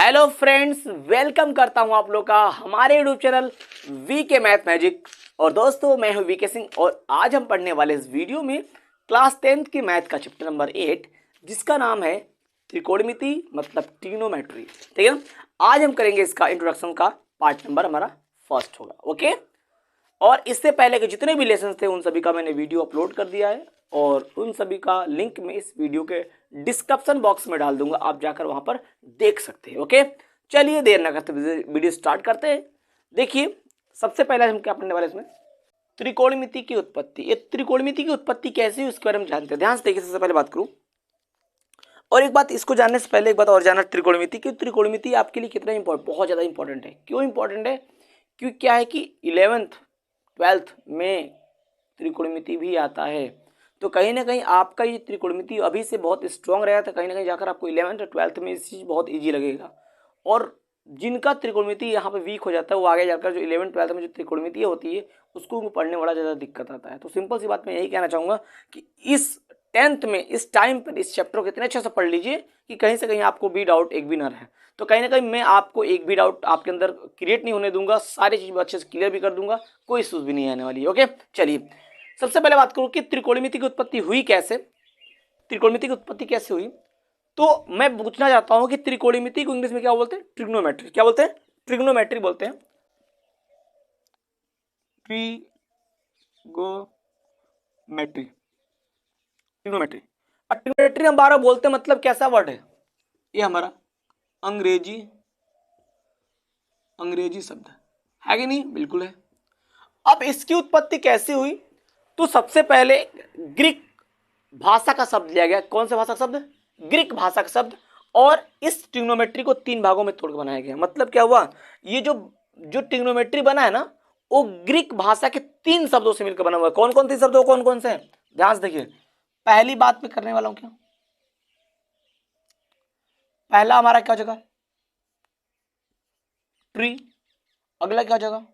Hello friends, welcome करता हूं आप लोग का हमारे यूट्यूब चैनल वी के मैथ मैजिक। और दोस्तों, मैं हूं वीके सिंह और आज हम पढ़ने वाले इस वीडियो में क्लास 10th की मैथ का चैप्टर नंबर 8 जिसका नाम है त्रिकोणमिति मतलब ट्रिग्नोमेट्री। ठीक है, आज हम करेंगे इसका इंट्रोडक्शन का पार्ट नंबर हमारा फर्स्ट होगा। ओके, और इससे पहले के जितने भी लेसन थे उन सभी का मैंने वीडियो अपलोड कर दिया है और उन सभी का लिंक मैं इस वीडियो के डिस्क्रिप्शन बॉक्स में डाल दूंगा, आप जाकर वहां पर देख सकते हैं। ओके, चलिए देर ना करते वीडियो स्टार्ट करते हैं। देखिए, सबसे पहले हम क्या पढ़ने वाले इसमें त्रिकोणमिति की उत्पत्ति। ये त्रिकोणमिति की उत्पत्ति कैसी है उसके बारे में जानते हैं। ध्यान से देखिए, सबसे पहले बात करूं और एक बात, इसको जानने से पहले एक बात और जानना, त्रिकोणमिति की त्रिकोणमिति आपके लिए कितना इंपॉर्टेंट, बहुत ज्यादा इंपॉर्टेंट है। क्यों इंपॉर्टेंट है? क्योंकि क्या है कि 11th 12th में त्रिकोणमिति भी आता है, तो कहीं ना कहीं आपका ये त्रिकोणमिति अभी से बहुत स्ट्रांग रहेगा, तो कहीं ना कहीं जाकर आपको 11th और 12th में इस चीज़ बहुत इजी लगेगा। और जिनका त्रिकोणमिति यहाँ पे वीक हो जाता है वो आगे जाकर जो 11th 12th में जो त्रिकोणमिति होती है उसको पढ़ने में बड़ा ज़्यादा दिक्कत आता है। तो सिंपल सी बात मैं यही कहना चाहूँगा कि इस 10th में इस टाइम पर इस चैप्टर को इतने अच्छे से पढ़ लीजिए कि कहीं से कहीं आपको भी डाउट एक भी ना रहे। तो कहीं ना कहीं मैं आपको एक भी डाउट आपके अंदर क्रिएट नहीं होने दूंगा, सारी चीज़ अच्छे से क्लियर भी कर दूंगा, कोई इश्यूज भी नहीं आने वाली है। ओके, चलिए सबसे पहले बात करूं कि त्रिकोणमिति की उत्पत्ति हुई कैसे। त्रिकोणमिति की उत्पत्ति कैसे हुई, तो मैं पूछना चाहता हूं कि त्रिकोणमिति को इंग्लिश में क्या बोलते हैं? ट्रिग्नोमेट्री। क्या बोलते हैं? ट्रिग्नोमेट्री बोलते हैं। Trigonometry, trigonometry. और ट्रिग्नोमेट्री हम 12 बोलते हैं, मतलब कैसा वर्ड है ये? हमारा अंग्रेजी शब्द है कि नहीं? बिल्कुल है। अब इसकी उत्पत्ति कैसे हुई, तो सबसे पहले ग्रीक भाषा का शब्द लिया गया। कौन सा भाषा का शब्द? ग्रीक भाषा का शब्द। और इस ट्रिग्नोमेट्री को 3 भागों में तोड़ के बनाया गया। मतलब क्या हुआ, ये जो ट्रिग्नोमेट्री बना है ना, वो ग्रीक भाषा के 3 शब्दों से मिलकर बना हुआ है। कौन कौन 3 शब्द, कौन कौन से हैं? ध्यान से देखिए। पहली बात मैं करने वाला हूं, क्या पहला हमारा क्या जगह? ट्री। अगला क्या जगह?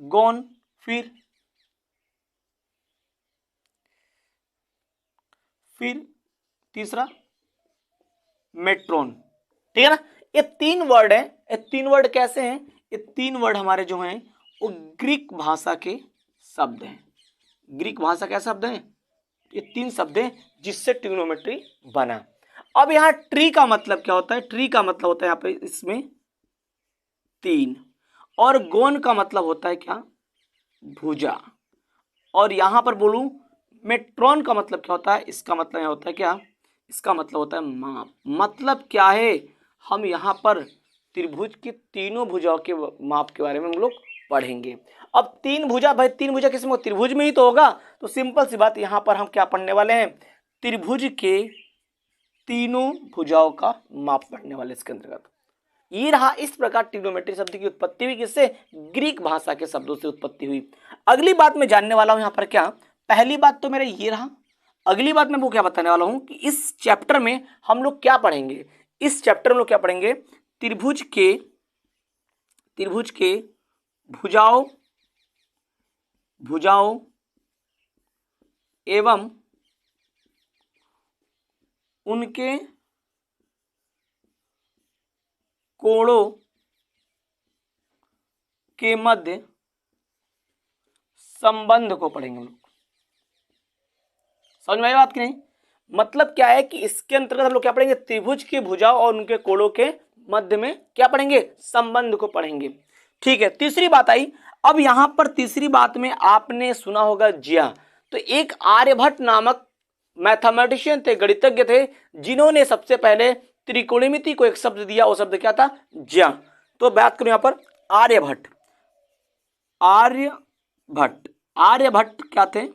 गोन। फिर तीसरा मेट्रोन। ठीक है ना? ये 3 वर्ड है। ये 3 वर्ड कैसे हैं? ये 3 वर्ड हमारे जो हैं वो ग्रीक भाषा के शब्द हैं। ग्रीक भाषा के शब्द हैं ये 3 शब्द हैं जिससे ट्रिग्नोमेट्री बना। अब यहां ट्री का मतलब क्या होता है? ट्री का मतलब होता है यहां पे इसमें 3, और गोन का मतलब होता है क्या? भुजा। और यहां पर बोलूं मेट्रोन का मतलब क्या होता है? इसका मतलब यह होता है क्या? इसका मतलब होता है माप। मतलब क्या है, हम यहां पर त्रिभुज की तीनों भुजाओं के माप के बारे में हम लोग पढ़ेंगे। अब 3 भुजा, भाई 3 भुजा किसमें? त्रिभुज में ही तो होगा। तो सिंपल सी बात, यहां पर हम क्या पढ़ने वाले हैं? त्रिभुज के तीनों भुजाओं का माप पढ़ने वाले इसके अंतर्गत। ये रहा इस प्रकार ट्रिग्नोमेट्री शब्द की उत्पत्ति हुई। किससे? ग्रीक भाषा के शब्दों से उत्पत्ति हुई। अगली बात मैं जानने वाला हूं यहां पर क्या, पहली बात तो मेरा ये रहा। अगली बात मैं वो क्या बताने वाला हूं कि इस चैप्टर में हम लोग क्या पढ़ेंगे। इस चैप्टर में लोग क्या पढ़ेंगे? त्रिभुज के भुजाओं एवं उनके कोणों के मध्य संबंध को पढ़ेंगे हम लोग। समझ में आई बात की नहीं? मतलब क्या है कि इसके अंतर्गत हम लोग क्या पढ़ेंगे? त्रिभुज की भुजाओं और उनके कोणों के मध्य में क्या पढ़ेंगे? संबंध को पढ़ेंगे। ठीक है, तीसरी बात आई। अब यहां पर तीसरी बात में आपने सुना होगा ज्या। तो एक आर्यभट्ट नामक मैथमेटिशियन थे, गणितज्ञ थे, जिन्होंने सबसे पहले त्रिकोणमिति को एक शब्द दिया। वो शब्द क्या था? ज्या। तो बात करूं यहां पर आर्यभट्ट। आर्यभट्ट क्या थे?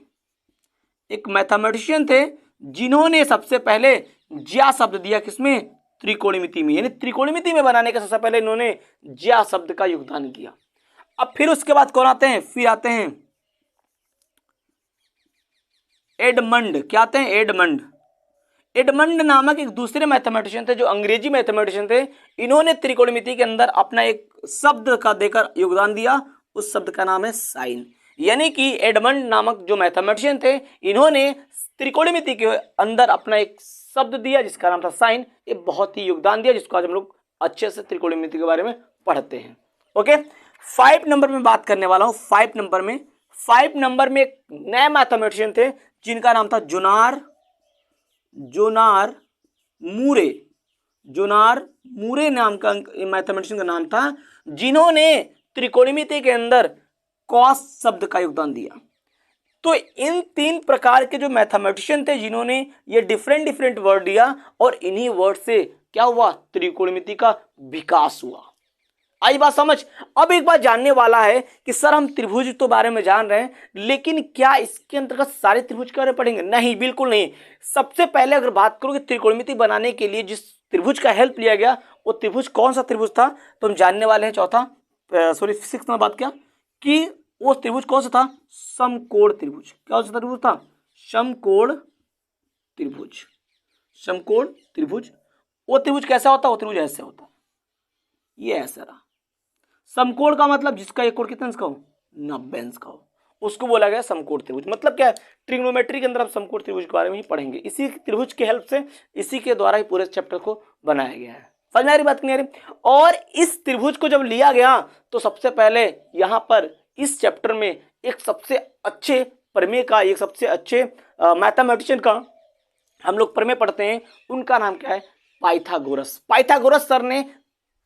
एक मैथमेटिशियन थे जिन्होंने सबसे पहले ज्या शब्द दिया। किसमें? त्रिकोणमिति में। यानी त्रिकोणमिति में बनाने के सबसे पहले इन्होंने ज्या शब्द का योगदान किया। अब फिर उसके बाद कौन आते हैं? फिर आते हैं एडमंड। क्या आते हैं? एडमंड नामक एक दूसरे मैथमेटिशियन थे जो अंग्रेजी मैथमेटिशियन थे। इन्होंने त्रिकोणमिति के अंदर अपना एक शब्द का देकर योगदान दिया। उस शब्द का नाम है साइन। यानी कि एडमंड नामक जो मैथमेटिशियन थे, इन्होंने त्रिकोणमिति के अंदर अपना एक शब्द दिया जिसका नाम था साइन, ये बहुत ही योगदान दिया जिसको आज हम लोग अच्छे से त्रिकोणमिति के बारे में पढ़ते हैं। ओके, 5 नंबर में बात करने वाला हूं। 5 नंबर में एक नए मैथमेटिशियन थे जिनका नाम था जोनार मूरे नाम का मैथमेटिशियन का नाम था, जिन्होंने त्रिकोणमिति के अंदर कॉस शब्द का योगदान दिया। तो इन 3 प्रकार के जो मैथमेटिशियन थे जिन्होंने ये डिफरेंट वर्ड दिया और इन्हीं वर्ड से क्या हुआ, त्रिकोणमिति का विकास हुआ। आई बात समझ। अब एक बात जानने वाला है कि सर हम त्रिभुज तो बारे में जान रहे हैं, लेकिन क्या इसके अंतर्गत सारे त्रिभुज के बारे में पढ़ेंगे? नहीं, बिल्कुल नहीं। सबसे पहले अगर बात करूं कि त्रिकोणमिति बनाने के लिए जिस त्रिभुज का हेल्प लिया गया वो त्रिभुज कौन सा त्रिभुज था, तो हम जानने वाले हैं 6 में बात किया कि वो त्रिभुज कौन सा था, समकोण त्रिभुज। क्या सा त्रिभुज था? समकोण त्रिभुज। वो त्रिभुज कैसा होता है? वो त्रिभुज ऐसे होता है, ये ऐसा रहा। समकोण का मतलब जिसका एक कोण कितने अंश का हो, 90 अंश का हो, उसको बोला गया समकोण त्रिभुज। मतलब क्या है, ट्रिग्नोमेट्री के अंदर हम समकोण त्रिभुज के बारे में ही पढ़ेंगे। इसी त्रिभुज के हेल्प से, इसी के द्वारा ही पूरे चैप्टर को बनाया गया है। समझ में आ रही बात नहीं आ रही? और इस त्रिभुज को जब लिया गया तो सबसे पहले यहाँ पर इस चैप्टर में एक सबसे अच्छे प्रमेय का, एक सबसे अच्छे मैथमेटिशियन का हम लोग प्रमेय पढ़ते हैं। उनका नाम क्या है? पाइथागोरस। पाइथागोरस सर ने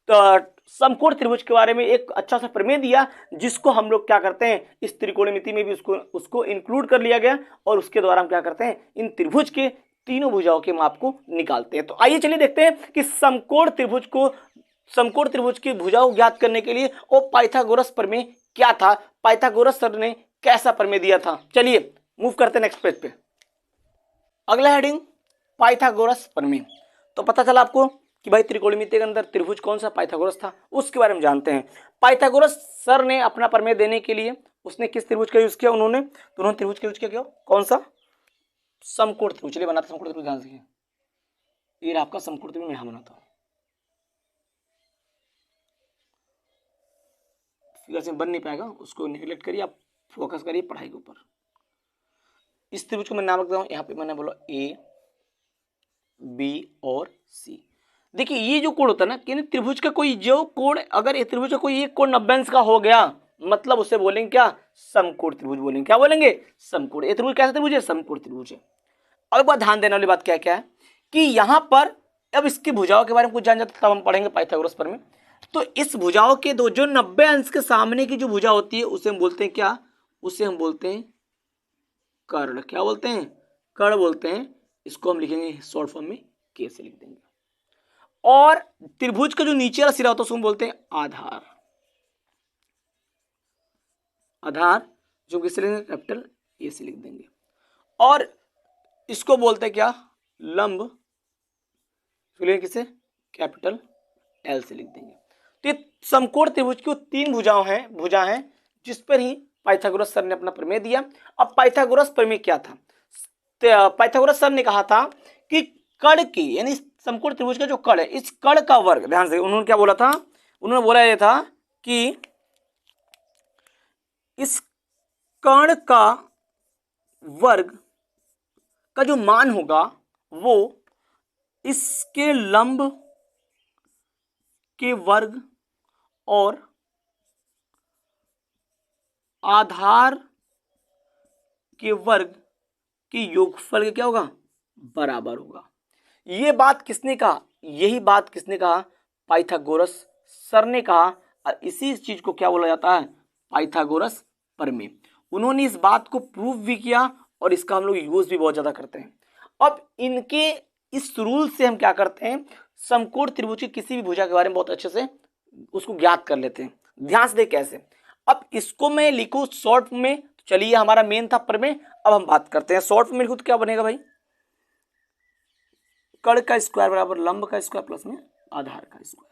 समकोण त्रिभुज के बारे में एक अच्छा सा प्रमेय दिया, जिसको हम लोग क्या करते हैं, इस त्रिकोणमिति में भी उसको इंक्लूड कर लिया गया और उसके द्वारा हम क्या करते हैं, इन त्रिभुज के तीनों भुजाओं के माप को निकालते हैं। तो आइए चलिए देखते हैं कि समकोण त्रिभुज की भुजाओं ज्ञात करने के लिए वो पाइथागोरस प्रमेय क्या था, पाइथागोरस सर ने कैसा प्रमेय दिया था। चलिए मूव करते हैं नेक्स्ट पेज पे। अगला हेडिंग पाइथागोरस प्रमेय। तो पता चला आपको कि भाई त्रिकोणमिति के अंदर त्रिभुज कौन सा, पाइथागोरस था। उसके बारे में जानते हैं। पाइथागोरस सर ने अपना प्रमेय देने के लिए उसने किस त्रिभुज का यूज किया? उन्होंने त्रिभुज का यूज किया। कौन सा? समकोण त्रिभुज। चलिए बनाते समकोण त्रिभुज, ध्यान से। ये आपका समकोण त्रिभुज मैं यहां बनाता हूं, फिगर से बन नहीं पाएगा, उसको निगलेक्ट करिए, आप फोकस करिए पढ़ाई के ऊपर। इस त्रिभुज को मैं नाम रख रहा हूं, यहाँ पे मैंने बोला ए, बी और सी। देखिए ये जो कोण होता है ना, कि त्रिभुज का कोई जो कोण, अगर ये त्रिभुज का कोई एक कोण 90 अंश का हो गया, मतलब उसे बोलेंगे क्या? समकोण त्रिभुज बोलेंगे। क्या बोलेंगे? समकोण। ये त्रिभुज कैसा त्रिभुज है? समकोण त्रिभुज है। अब एक बात ध्यान देने वाली बात क्या है कि यहाँ पर अब इसकी भुजाओं के बारे में कुछ जान जाते तब हम पढ़ेंगे पाइथागोरस प्रमेय। तो इस भुजाओं के दो जो 90 अंश के सामने की जो भुजा होती है उसे हम बोलते हैं क्या? उसे हम बोलते हैं कर्ण। क्या बोलते हैं? कर्ण बोलते हैं। इसको हम लिखेंगे शॉर्ट फॉर्म में के से लिख देंगे। और त्रिभुज का जो नीचे वाला सिरा होता है उसको हम बोलते हैं आधार। आधार जो किससे लिखेंगे? कैपिटल ए से लिख देंगे। और इसको बोलते हैं क्या? लंब। किसे? कैपिटल एल से लिख देंगे। तो ये समकोण त्रिभुज की 3 भुजा हैं जिस पर ही पाइथागोरस सर ने अपना प्रमेय दिया। अब पाइथागोरस प्रमेय क्या था? पाइथागोरस सर ने कहा था कि कर्ण की, यानी समकोण त्रिभुज का जो कर्ण है, इस कर्ण का वर्ग, ध्यान से, उन्होंने क्या बोला था? उन्होंने बोला यह था कि इस कर्ण का वर्ग का जो मान होगा वो इसके लंब के वर्ग और आधार के वर्ग के योगफल के क्या होगा? बराबर होगा। ये बात किसने कहा? यही बात किसने कहा? पाइथागोरस सर ने कहा। और इसी चीज को क्या बोला जाता है? पाइथागोरस प्रमेय। उन्होंने इस बात को प्रूव भी किया और इसका हम लोग यूज भी बहुत ज्यादा करते हैं। अब इनके इस रूल से हम क्या करते हैं? समकोण त्रिभुज की किसी भी भुजा के बारे में बहुत अच्छे से उसको ज्ञात कर लेते हैं। ध्यान से देख कैसे। अब इसको मैं लिखूं शॉर्ट में, चलिए हमारा मेन था प्रमेय, अब हम बात करते हैं शॉर्ट में लिखूं तो क्या बनेगा भाई? कर्ण का स्क्वायर बराबर लंब का स्क्वायर प्लस में आधार का स्क्वायर।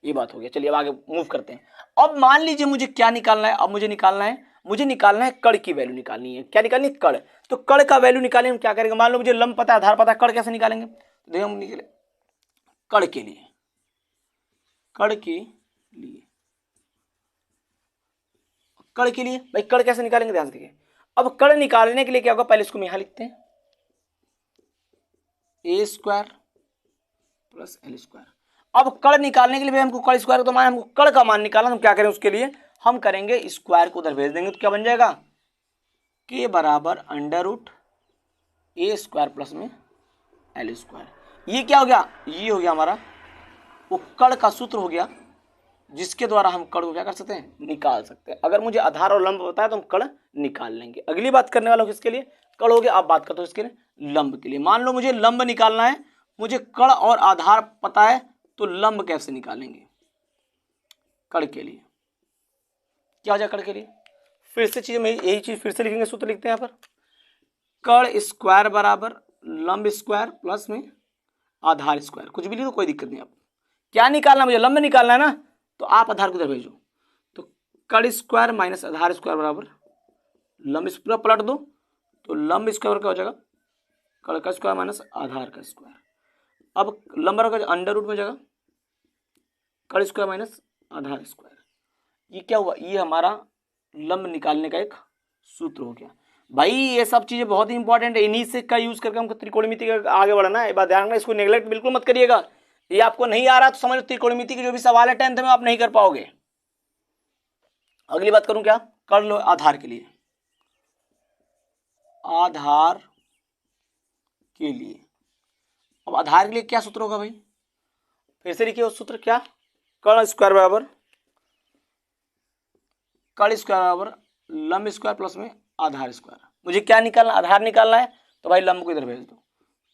ये बात हो गया। चलिए अब आगे मूव करते हैं। अब मान लीजिए मुझे क्या निकालना है? अब मुझे निकालना है कर्ण की वैल्यू निकालनी है। क्या निकालनी है? कर्ण। तो कर्ण का वैल्यू निकालने हम क्या करेंगे? मान लो मुझे लंब पता है, आधार पता है, कर्ण कैसे निकालेंगे? तो देखिए हम निकले कर्ण के लिए भाई कर्ण कैसे निकालेंगे? ध्यान से देखिए। अब कर्ण निकालने के लिए क्या होगा? पहले इसको यहां लिखते हैं, ए स्क्वायर प्लस एल स्क्वायर। अब कड़ निकालने के लिए भाई हमको कड़ स्क्वायर तो मान, हमको कड़ का मान निकालना, हम क्या करें उसके लिए, हम करेंगे स्क्वायर को उधर भेज देंगे, तो क्या बन जाएगा, के बराबर अंडर रूट ए स्क्वायर प्लस में एल स्क्वायर। ये क्या हो गया, ये हो गया हमारा वो कड़ का सूत्र हो गया, जिसके द्वारा हम कड़ को क्या कर सकते हैं, निकाल सकते हैं। अगर मुझे आधार और लंब बताया तो हम कड़ निकाल लेंगे। अगली बात करने वाला हूं किसके लिए, कड़ हो गया। आप बात करते हो इसके लिए लंब के लिए। मान लो मुझे लंब निकालना है, मुझे कड़ और आधार पता है, तो लंब कैसे निकालेंगे। कड़ के लिए क्या हो जाए, कड़ के लिए फिर से चीज में यही चीज फिर से लिखेंगे, सूत्र लिखते हैं यहाँ पर, कड़ स्क्वायर बराबर लंब स्क्वायर प्लस में आधार स्क्वायर। कुछ भी लिखो कोई दिक्कत नहीं। आप क्या निकालना, मुझे लंब निकालना है ना, तो आप आधार को इधर भेजो, तो कड़ स्क्वायर माइनस आधार स्क्वायर बराबर लंब स्क्वायर, पलट दो तो लंब स्क्वायर क्या हो जाएगा, कड़ का स्क्वायर माइनस आधार का स्क्वायर। अब लंब का अंडर रूट में जाएगा कड़ स्क्वायर माइनस आधार स्क्वायर। ये क्या हुआ, ये हमारा लंब निकालने का एक सूत्र हो गया। भाई ये सब चीजें बहुत ही इंपॉर्टेंट है, इन्हीं से का यूज करके हमको त्रिकोणमिति का आगे बढ़ना है। बात ध्यान रखना, इसको नेग्लेक्ट बिल्कुल मत करिएगा। ये आपको नहीं आ रहा तो समझ लो त्रिकोणमिति के जो भी सवाल है 10th में आप नहीं कर पाओगे। अगली बात करूं क्या, कर लो आधार के लिए, आधार के लिए। अब आधार के लिए क्या सूत्र होगा भाई, फिर से लिखिए उस सूत्र, क्या, कड़ स्क्वायर बराबर कड़ स्क्वायर बराबर लंब स्क्वायर प्लस में आधार स्क्वायर। मुझे क्या निकालना, आधार निकालना है, तो भाई लंब को इधर भेज दो,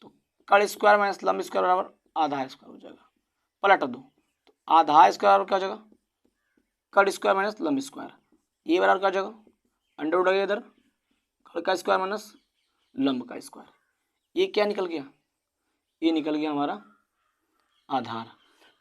तो कड़ स्क्वायर माइनस लंब स्क्वायर बराबर आधार स्क्वायर हो जाएगा। पलट दो तो आधार स्क्वायर क्या हो जाएगा, कड़ स्क्वायर माइनस लंब स्क्वायर। ये बराबर क्या हो जाएगा, अंडर रूट इधर कड़ का स्क्वायर माइनस लंब का स्क्वायर। ये क्या निकल गया, ये निकल गया हमारा आधार।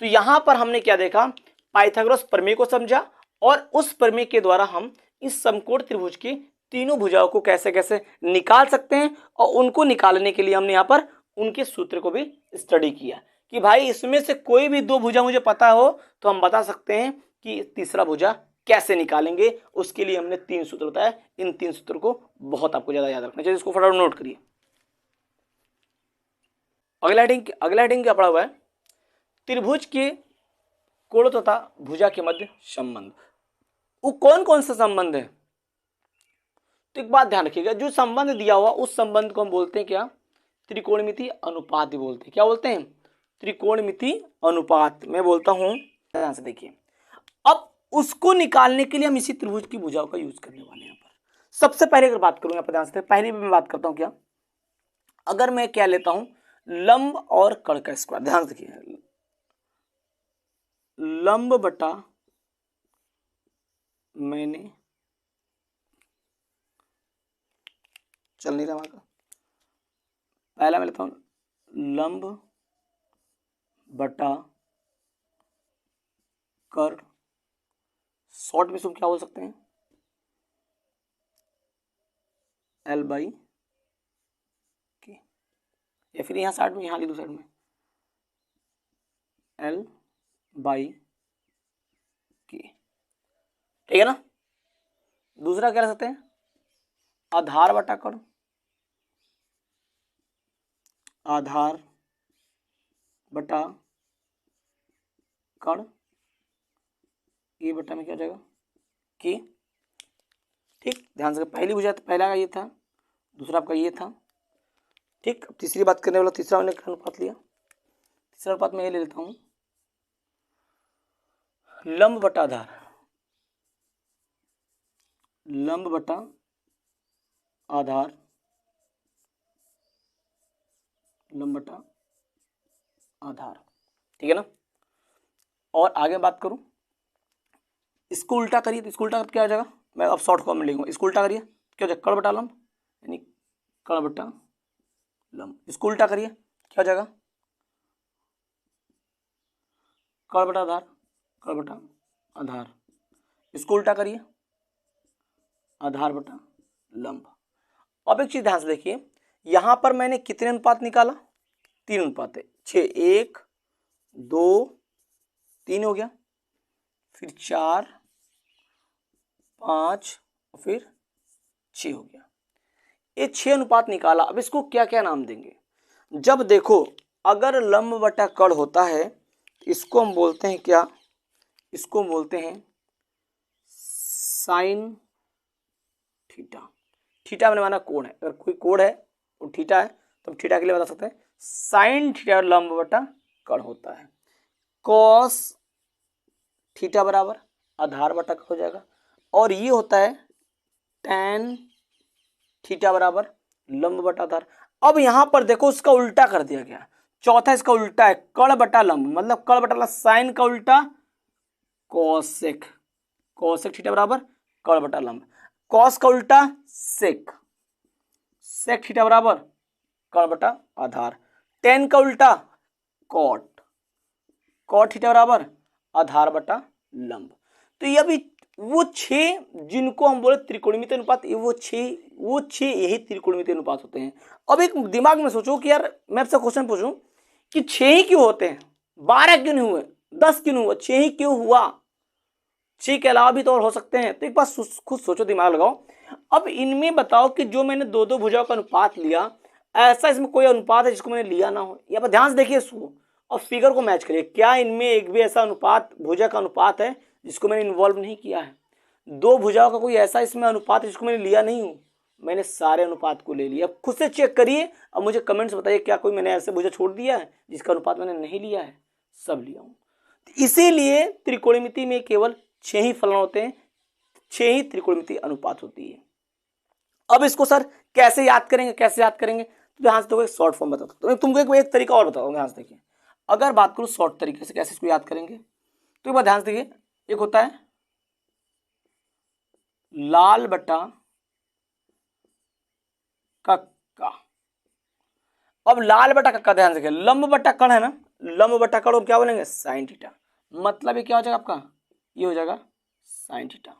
तो यहां पर हमने क्या देखा, पाइथागोरस प्रमेय को समझा, और उस प्रमेय के द्वारा हम इस समकोण त्रिभुज की तीनों भुजाओं को कैसे कैसे निकाल सकते हैं, और उनको निकालने के लिए हमने यहाँ पर उनके सूत्र को भी स्टडी किया कि भाई इसमें से कोई भी दो भुजा मुझे पता हो तो हम बता सकते हैं कि तीसरा भुजा कैसे निकालेंगे। उसके लिए हमने 3 सूत्र बताया। इन 3 सूत्र को बहुत आपको ज्यादा याद रखना चाहिए, इसको फटाफट नोट करिए। अगला हेडिंग क्या पड़ा हुआ है, त्रिभुज के कोण तथा भुजा के मध्य संबंध। वो कौन कौन सा संबंध है, तो एक बात ध्यान रखिएगा, जो संबंध दिया हुआ उस संबंध को हम बोलते हैं क्या, त्रिकोणमिति अनुपात भी बोलते हैं। क्या बोलते हैं, त्रिकोणमिति अनुपात। मैं बोलता हूं, ध्यान से देखिए। अब उसको निकालने के लिए हम इसी त्रिभुज की भुजाओं का यूज करने वाले हैं। यहाँ पर सबसे पहले अगर बात करूं, यहाँ पर ध्यान से, पहले भी मैं बात करता हूं क्या, अगर मैं क्या लेता हूं, लंब और कड़ का स्क्वायर। ध्यान से देखिए, लंब बटा मैंने चल नहीं रहा वहां का, पहला मैं लेता हूं लंब बटा कर, शॉर्ट में सब क्या बोल सकते हैं, एल बाई के, या फिर यहाँ साइड में, यहाँ लिख दो साइड में, एल बाई के, ठीक है ना। दूसरा क्या रख सकते हैं, आधार बटा कड़, आधार बटा कड़, ये बटा में क्या हो जाएगा, के। ठीक, ध्यान से, पहली भुजा तो पहला का ये था, दूसरा आपका ये था। ठीक, अब तीसरी बात करने वाला, तीसरा मैंने अनुपात लिया, तीसरा अनुपात मैं ये ले लेता हूं, लंब बटा आधार, लंब बटा आधार, लंब बटा आधार, ठीक है ना। और आगे बात करूं, इसको उल्टा करिए तो इसको उल्टा क्या हो जाएगा, मैं अब शॉर्ट फॉर्म में लिखूंगा, इसको उल्टा करिए क्या हो जाएगा, कड़ बटा लंब, यानी कड़ बटा लंब। इसको उल्टा करिए क्या हो जाएगा, कड़ बटा आधार, कड़ बटा आधार। इसको उल्टा करिए, आधार बटा लंब। अब एक चीज ध्यान से देखिए, यहां पर मैंने कितने अनुपात निकाला, 3 अनुपात है, 6, 1 2 3 हो गया, फिर 4 5 और फिर 6 हो गया। ये 6 अनुपात निकाला। अब इसको क्या क्या नाम देंगे, जब देखो अगर लंब बटा कड़ होता है, इसको हम बोलते हैं क्या, इसको बोलते हैं साइन थीटा। थीटा मैंने माना कोण है, अगर कोई कोण है और थीटा है तो हम थीटा के लिए बता सकते हैं साइन थीटा लंब बटा कड़ होता है। कॉस थीटा बराबर आधार बटा कड़ हो जाएगा, और ये होता है टैन थीटा बराबर लंब बटा आधार। अब यहां पर देखो उसका उल्टा कर दिया गया, चौथा इसका उल्टा है कड़ बटा लंब, मतलब कड़ बटा साइन का उल्टा कॉसेक, कॉसेक थीटा बराबर कड़ बटा लंब, कॉस का उल्टा सेक, सेक थीटा बराबर कड़ बटा आधार, टेन का उल्टा कॉट, कॉट थीटा बराबर आधार बटा लंब। तो ये अभी वो छह जिनको हम बोले त्रिकोणमितीय अनुपात, वो छह यही त्रिकोणमितीय अनुपात होते हैं। अब एक दिमाग में सोचो कि यार मैं आपसे क्वेश्चन पूछूं कि 6 ही क्यों होते हैं, 12 क्यों नहीं हुए, 10 क्यों नहीं हुआ, 6 ही क्यों हुआ, 6 के अलावा भी तो और हो सकते हैं। तो एक बार खुद सोचो, दिमाग लगाओ। अब इनमें बताओ कि जो मैंने दो दो भुजाओं का अनुपात लिया, ऐसा इसमें कोई अनुपात है जिसको मैंने लिया ना हो? यहाँ पर ध्यान से देखिए इसको और फिगर को मैच करिए, क्या इनमें एक भी ऐसा अनुपात भुजा का अनुपात है जिसको मैंने इन्वॉल्व नहीं किया है? दो भुजाओं का कोई ऐसा इसमें अनुपात है जिसको मैंने लिया नहीं हूं? मैंने सारे अनुपात को ले लिया। खुद से चेक करिए और मुझे कमेंट्स बताइए क्या कोई मैंने ऐसे भुजा छोड़ दिया है जिसका अनुपात मैंने नहीं लिया है? सब लिया हूं। इसीलिए त्रिकोणमिति में केवल 6 ही फलन होते हैं, 6 ही त्रिकोणमिति अनुपात होती है। अब इसको सर कैसे याद करेंगे, कैसे याद करेंगे? तो ध्यान से देखो, एक शॉर्ट फॉर्म बताता हूं, तो तुमको एक तरीका और बताऊंगा। ध्यान से देखिए, अगर बात करूं शॉर्ट तरीके से कैसे इसको याद करेंगे, तो एक बार ध्यान से देखिए, एक होता है लाल बटा कक्का। अब लाल बटा कक्का, ध्यान से देखिए, लंब बटा कण है ना, लंब बटा कण क्या बोलेंगे? Sine theta. मतलब ये क्या हो जाएगा आपका, ये हो जाएगा साइन थीटा।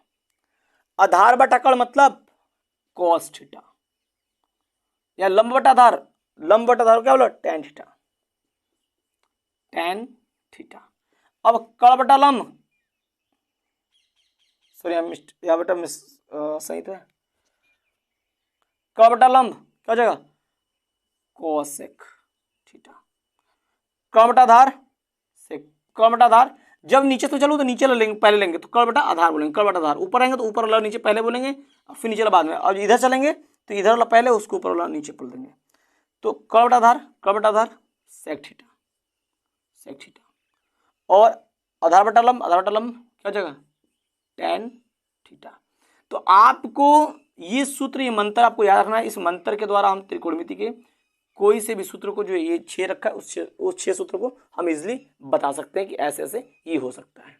आधार बटा कण मतलब कॉस थीटा, या लंब बटा आधार, लंब बटा आधार क्या बोला? Tan theta, tan theta. अब कण बटा लंब, सॉरी यहाँ बेटा मिस सही तो है, कण बटा लंब क्या हो जाएगा? Cosec theta. कण बटा आधार सेक, कण बटा आधार जब नीचे तो चलो तो नीचे लेंगे, पहले लेंगे तो कण बटा आधार बोलेंगे, कण बटा आधार ऊपर आएंगे तो ऊपर वाला नीचे पहले बोलेंगे और फिर नीचे वाला बाद में, और इधर चलेंगे तो इधर वाला पहले उसको ऊपर वाला नीचे बोल देंगे। तो कण बटा आधार, कण बटा आधार सेक थीटा, सेक थीटा। और आधार बटा लंब, आधार बटा लंब क्या जगह? Tan theta. तो आपको ये सूत्र, ये मंत्र आपको याद रखना है। इस मंत्र के द्वारा हम त्रिकोणमिति के कोई से भी सूत्र को, जो ये 6 रखा है उस 6 सूत्र को हम इजिली बता सकते हैं कि ऐसे ऐसे ये हो सकता है।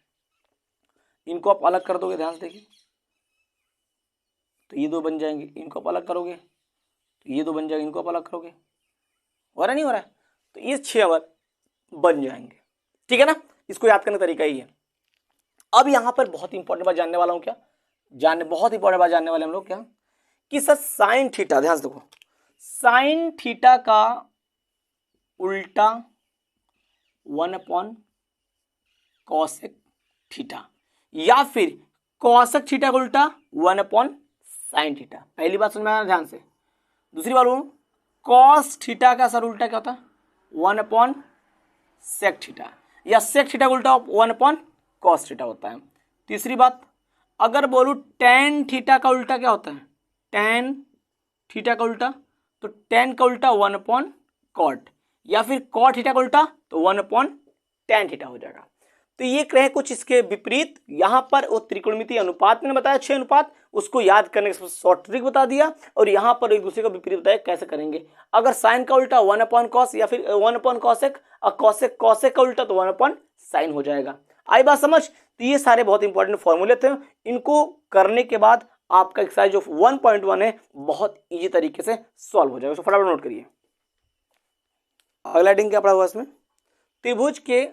इनको आप अलग कर दोगे, ध्यान से देखिए, तो ये 2 बन जाएंगे, इनको आप अलग करोगे तो ये 2 बन जाएंगे, इनको आप अलग करोगे, हो रहा नहीं हो रहा है? तो ये 6 अवर बन जाएंगे, ठीक है ना? इसको याद करने का तरीका ही है। अब यहां पर बहुत इंपॉर्टेंट बात जानने वाला हूं, क्या बहुत इंपॉर्टेंट बात जानने वाले हम लोग, क्या कि सर साइन थीटा, ध्यान से देखो, साइन थीटा का उल्टा 1 कॉसेक थीटा, या फिर कॉसेक थीटा का उल्टा 1 साइन थीटा। पहली बात समझ में आया ध्यान से। दूसरी बात बोलूं, कॉस थीटा का सर उल्टा क्या होता है? 1 सेक थीटा, या सेक थीटा का उल्टा 1 कॉस थीटा होता है। तीसरी बात, अगर बोलूं टेन थीटा का उल्टा क्या होता है? टेन थीटा का उल्टा, तो टेन का उल्टा 1 कॉट, या फिर कॉट थीटा का उल्टा तो 1 टेन थीटा हो जाएगा। तो ये रहे कुछ इसके विपरीत। यहाँ पर वो त्रिकोणमितीय अनुपात मैंने बताया 6 अनुपात, उसको याद करने का शॉर्ट ट्रिक बता दिया, और यहाँ पर एक दूसरे का विपरीत बताया कैसे करेंगे। अगर साइन का उल्टा 1 कॉस, या फिर 1 कॉसेक, और कॉसेक कॉसेक का उल्टा तो 1 साइन हो जाएगा। आई बात समझ? तो ये सारे बहुत इंपॉर्टेंट फॉर्मूले थे, इनको करने के बाद आपका एक्सरसाइज जो 1.1 है बहुत इजी तरीके से सॉल्व हो जाएगा। तो फटाफट नोट करिए। अगला हेडिंग क्या पड़ा हुआ इसमें? त्रिभुज के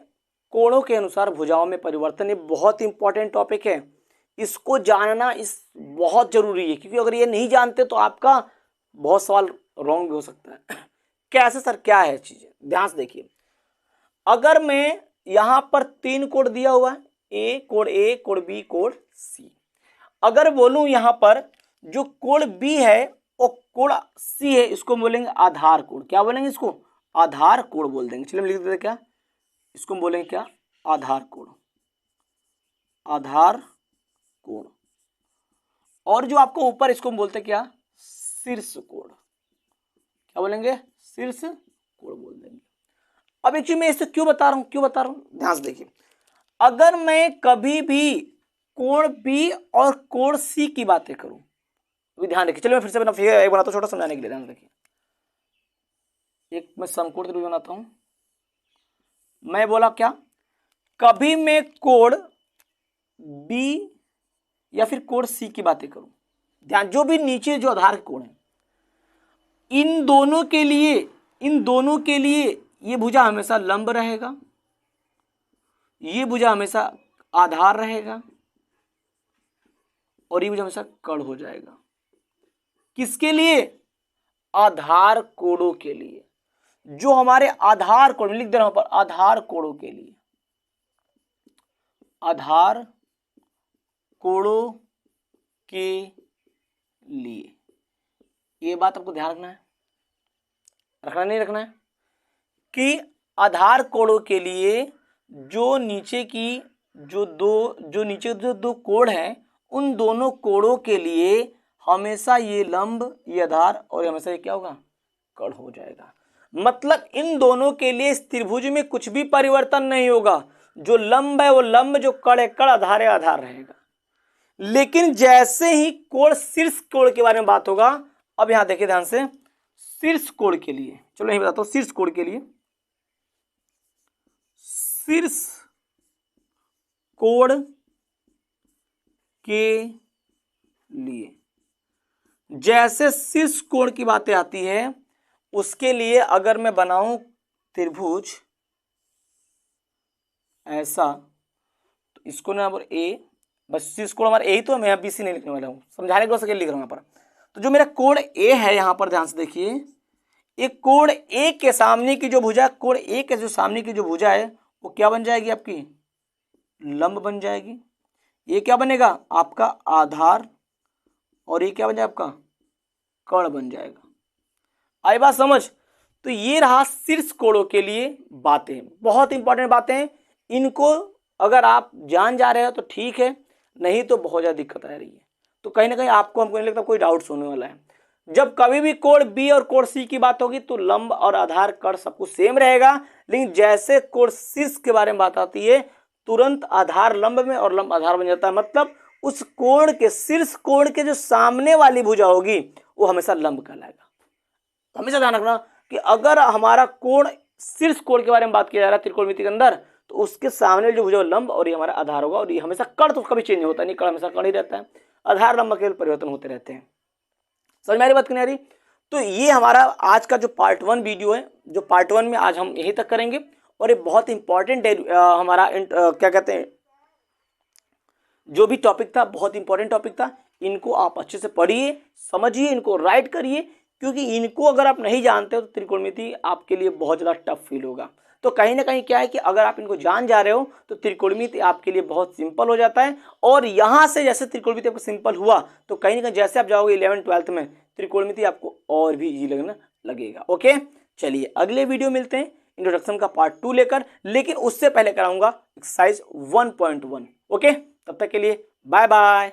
कोणों के अनुसार भुजाओं में परिवर्तन। ये बहुत इंपॉर्टेंट टॉपिक है, इसको जानना बहुत जरूरी है, क्योंकि अगर ये नहीं जानते तो आपका बहुत सवाल रॉन्ग भी हो सकता है। कैसे सर, क्या है चीजें? ध्यान से देखिए, अगर मैं यहां पर 3 कोण दिया हुआ है, ए, कोण बी, कोण सी। अगर बोलूं यहां पर जो कोण बी है वो कोण सी है, इसको बोलेंगे आधार कोण। क्या बोलेंगे इसको? आधार कोण बोल देंगे। चलिए हम लिख देते क्या, इसको हम बोलेंगे क्या, आधार कोण, आधार कोण। और जो आपको ऊपर, इसको हम बोलते क्या, शीर्ष कोण। क्या बोलेंगे, शीर्ष कोण बोल देंगे। अब एक्चुअली मैं इसे क्यों बता रहा हूं, ध्यान से देखिए। अगर मैं कभी भी कोण बी और कोण सी की बातें करूं, ध्यान रखिए। चलिए मैं फिर से एक बनाता हूं छोटा समझाने के लिए, ध्यान रखिए। एक मैं समकोण त्रिभुज बनाता हूं। मैं बोला क्या, कभी मैं कोण बी या फिर कोण सी की बातें करूं, ध्यान, जो भी नीचे जो आधार कोण है, इन दोनों के लिए ये भुजा हमेशा लंब रहेगा, ये भुजा हमेशा आधार रहेगा, और ये भुजा हमेशा कर्ण हो जाएगा। किसके लिए, आधार कोणों के लिए। जो हमारे आधार कोण, लिख दे रहा हूं पर, आधार कोणों के लिए, आधार कोणों के लिए। ये बात आपको ध्यान रखना है, नहीं रखना है, कि आधार कोणों के लिए जो नीचे जो दो कोण हैं, उन दोनों कोणों के लिए हमेशा ये लंब, ये आधार, और हमेशा ये क्या होगा, कर्ण हो जाएगा। मतलब इन दोनों के लिए इस त्रिभुज में कुछ भी परिवर्तन नहीं होगा। जो लंब है वो लंब, जो कर्ण है कर्ण, आधार है आधार रहेगा। लेकिन जैसे ही कोण शीर्ष कोण के बारे में बात होगा, अब यहां देखिए ध्यान से, शीर्ष कोण के लिए, चलो यही बताता हूं, शीर्ष कोण के लिए, शीर्ष कोण के लिए जैसे शीर्ष कोण की बातें आती है, उसके लिए अगर मैं बनाऊं त्रिभुज ऐसा, तो इसको ना ए, बस शीर्ष कोण हमारा ए, तो मैं यहां बीसी नहीं लिखने वाला हूं, समझाने के लिए लिख रहा हूं यहां पर। तो जो मेरा कोण ए है, यहां पर ध्यान से देखिए, एक कोण ए के सामने की जो भुजा, कोण ए के जो सामने की जो भुजा है, वो क्या बन जाएगी, आपकी लंब बन जाएगी। ये क्या बनेगा, आपका आधार, और ये क्या बन जाएगा, आपका कर्ण बन जाएगा। आई बात समझ। तो ये रहा शीर्ष कोणों के लिए बातें, बहुत इंपॉर्टेंट बातें। इनको अगर आप जान जा रहे हो तो ठीक है, नहीं तो बहुत ज्यादा दिक्कत आ रही है। तो कहीं ना कहीं आपको, हमको नहीं लगता कोई डाउट्स होने वाला है। जब कभी भी कोण बी और कोण सी की बात होगी, तो लंब और आधार कर्ण सब कुछ सेम रहेगा। लेकिन जैसे कोण शीर्ष के बारे में बात आती है, तुरंत आधार लंब में और लंब आधार बन जाता है। मतलब उस कोण के, शीर्ष कोण के जो सामने वाली भुजा होगी, वो हमेशा लंब कहलाएगा। हमेशा ध्यान रखना कि अगर हमारा कोण शीर्ष कोण के बारे में बात किया जा रहा है त्रिकोणमिति के अंदर, तो उसके सामने जो भुजा लंब, और ये हमारा आधार होगा। और ये हमेशा कर्ण तो कभी चेंज नहीं होता, नहीं, कर्ण हमेशा कर्ण ही रहता है, आधार लंब के परिवर्तन होते रहते हैं। समझ में आ रही बात, नहीं आ रही? तो ये हमारा आज का जो पार्ट 1 वीडियो है, जो पार्ट 1 में आज हम यहीं तक करेंगे। और ये बहुत इंपॉर्टेंट हमारा क्या कहते हैं, जो भी टॉपिक था बहुत इंपॉर्टेंट टॉपिक था। इनको आप अच्छे से पढ़िए, समझिए, इनको राइट करिए, क्योंकि इनको अगर आप नहीं जानते हो तो त्रिकोणमिति आपके लिए बहुत ज़्यादा टफ फील होगा। तो कहीं ना कहीं क्या है कि अगर आप इनको जान जा रहे हो तो त्रिकोणमिति आपके लिए बहुत सिंपल हो जाता है। और यहाँ से जैसे त्रिकोणमिति आपको सिंपल हुआ, तो कहीं ना कहीं जैसे आप जाओगे 11th-12th में, त्रिकोणमिति आपको और भी इजी लगना लगेगा। ओके, चलिए अगले वीडियो मिलते हैं इंट्रोडक्शन का पार्ट 2 लेकर, लेकिन उससे पहले कराऊंगा एक्सरसाइज 1.1। ओके, तब तक के लिए बाय बाय।